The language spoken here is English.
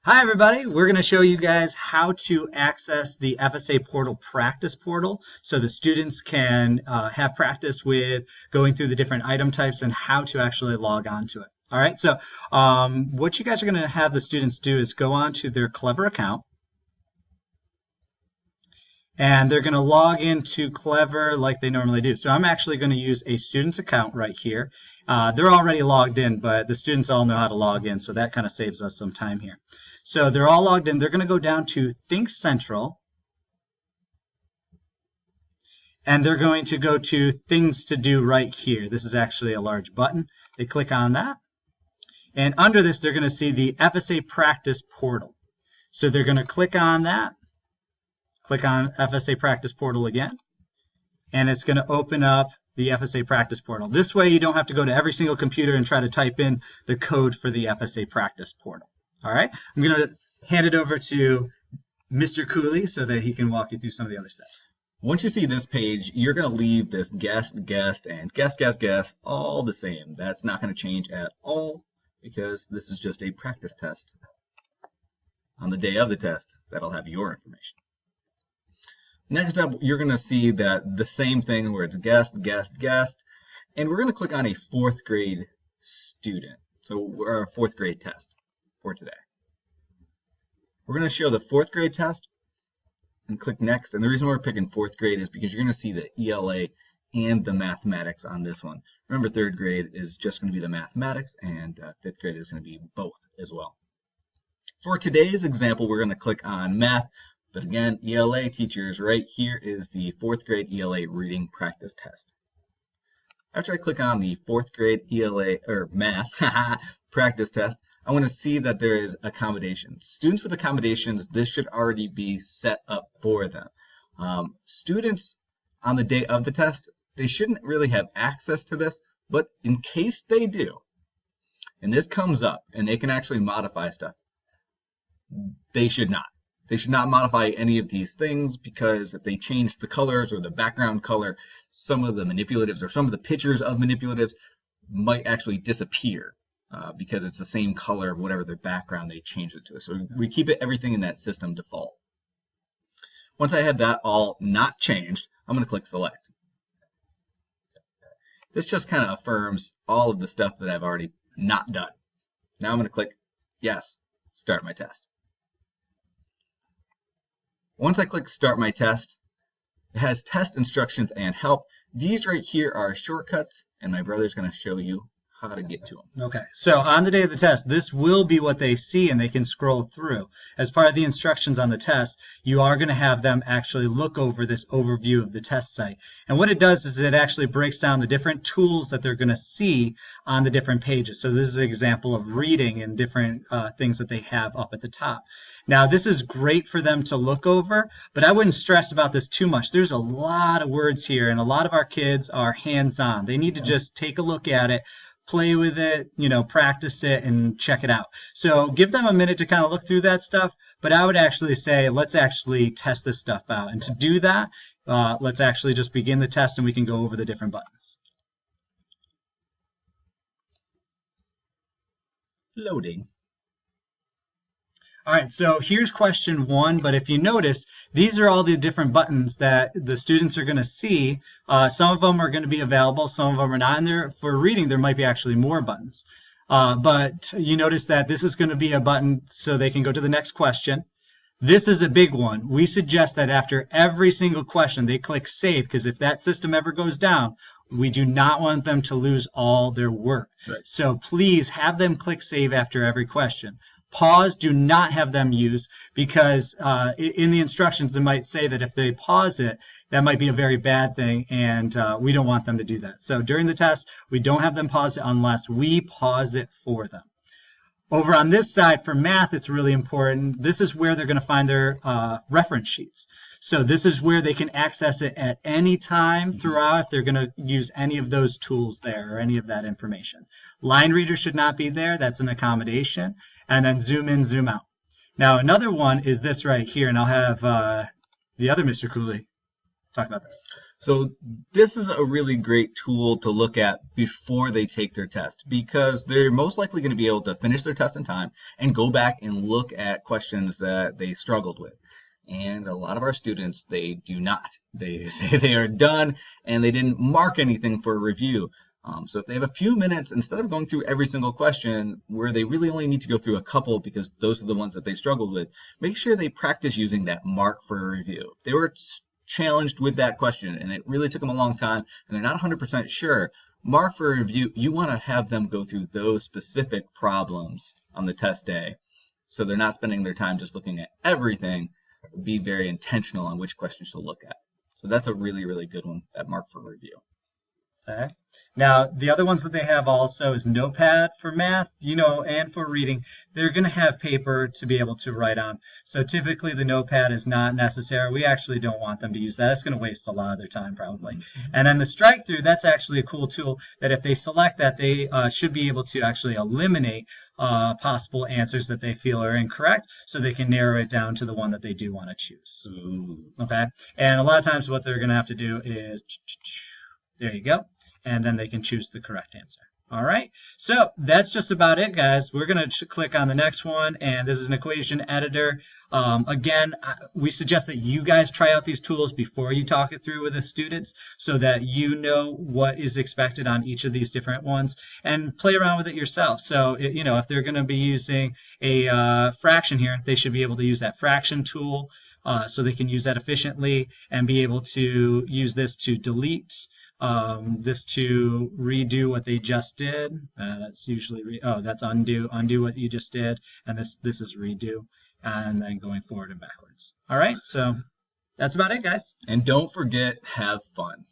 Hi everybody, we're going to show you guys how to access the FSA portal practice portal so the students can have practice with going through the different item types and how to actually log on to it. All right, so what you guys are going to have the students do is go on to their Clever account and they're going to log into Clever like they normally do. So I'm actually going to use a student's account right here. They're already logged in, but the students all know how to log in, so that kind of saves us some time here. So they're all logged in. They're going to go down to Think Central, and they're going to go to Things to Do right here. This is actually a large button. They click on that, and under this, they're going to see the FSA Practice Portal. So they're going to click on that. Click on FSA Practice Portal again, and it's going to open up the FSA Practice Portal. This way you don't have to go to every single computer and try to type in the code for the FSA Practice Portal. All right, I'm going to hand it over to Mr. Cooley so that he can walk you through some of the other steps. Once you see this page, you're going to leave this guest, and guest all the same. That's not going to change at all because this is just a practice test. On the day of the test, that'll have your information. Next up, you're going to see that the same thing where it's guest, and we're going to click on a 4th grade student. So our 4th grade test for today. We're going to show the 4th grade test and click next. And the reason we're picking 4th grade is because you're going to see the ELA and the mathematics on this one. Remember, 3rd grade is just going to be the mathematics, and 5th grade is going to be both as well. For today's example, we're going to click on math. But again, ELA teachers, right here is the 4th grade ELA reading practice test. After I click on the 4th grade ELA or math practice test, I want to see that there is accommodations. Students with accommodations, this should already be set up for them. Students on the day of the test, they shouldn't really have access to this, but in case they do, and this comes up and they can actually modify stuff, they should not. They should not modify any of these things because if they change the colors or the background color, some of the manipulatives or some of the pictures of manipulatives might actually disappear because it's the same color of whatever their background they changed it to. So we keep everything in that system default. Once I have that all not changed, I'm going to click Select. This just kind of affirms all of the stuff that I've already not done. Now I'm going to click Yes, Start My Test. Once I click Start My Test, it has test instructions and help. These right here are shortcuts, and my brother's going to show you how to get to them. Okay, so on the day of the test, this will be what they see and they can scroll through. As part of the instructions on the test, you are going to have them actually look over this overview of the test site. And what it does is it actually breaks down the different tools that they're going to see on the different pages. So this is an example of reading and different things that they have up at the top. Now, this is great for them to look over, but I wouldn't stress about this too much. There's a lot of words here, and a lot of our kids are hands-on. They need to just take a look at it, play with it, practice it, and check it out. So give them a minute to kind of look through that stuff, but I would actually say let's actually test this stuff out. And to do that, let's actually just begin the test, and we can go over the different buttons. Loading. All right, so here's question 1, but if you notice, these are all the different buttons that the students are going to see. Some of them are going to be available, some of them are not. And there, for reading, there might be actually more buttons. But you notice that this is going to be a button so they can go to the next question. This is a big one. We suggest that after every single question, they click Save, because if that system ever goes down, we do not want them to lose all their work. Right. So please have them click Save after every question. Pause, do not have them use, because in the instructions it might say that if they pause it, that might be a very bad thing, and we don't want them to do that. So during the test, we don't have them pause it unless we pause it for them. Over on this side for math, it's really important. This is where they're going to find their reference sheets. So this is where they can access it at any time throughout if they're going to use any of those tools there or any of that information. Line reader should not be there. That's an accommodation. And then zoom in, zoom out. Now another one is this right here, and I'll have the other Mr. Cooley talk about this. So this is a really great tool to look at before they take their test, because they're most likely going to be able to finish their test in time and go back and look at questions that they struggled with. And a lot of our students, they do not. They say they are done and they didn't mark anything for a review. So if they have a few minutes, instead of going through every single question where they really only need to go through a couple because those are the ones that they struggled with, make sure they practice using that mark for a review. If they were challenged with that question and it really took them a long time and they're not 100% sure, mark for a review. You want to have them go through those specific problems on the test day, so they're not spending their time just looking at everything. Be very intentional on which questions to look at. So that's a really, really good one, that mark for review. Okay. Now, the other ones that they have also is Notepad for math, and for reading. They're going to have paper to be able to write on. So typically the Notepad is not necessary. We actually don't want them to use that. It's going to waste a lot of their time probably. And then the strike through, that's actually a cool tool that if they select that, they should be able to actually eliminate possible answers that they feel are incorrect, so they can narrow it down to the one that they do want to choose. Ooh. Okay. And a lot of times what they're going to have to do is, there you go. And then they can choose the correct answer. All right, so that's just about it, guys. We're going to click on the next one, and this is an equation editor. Again, we suggest that you guys try out these tools before you talk it through with the students so that you know what is expected on each of these different ones, and play around with it yourself. So, if they're going to be using a fraction here, they should be able to use that fraction tool so they can use that efficiently and be able to use this to delete, this to redo what they just did. That's usually that's undo what you just did, and this is redo, and then going forward and backwards. All right, so that's about it, guys. And don't forget, have fun.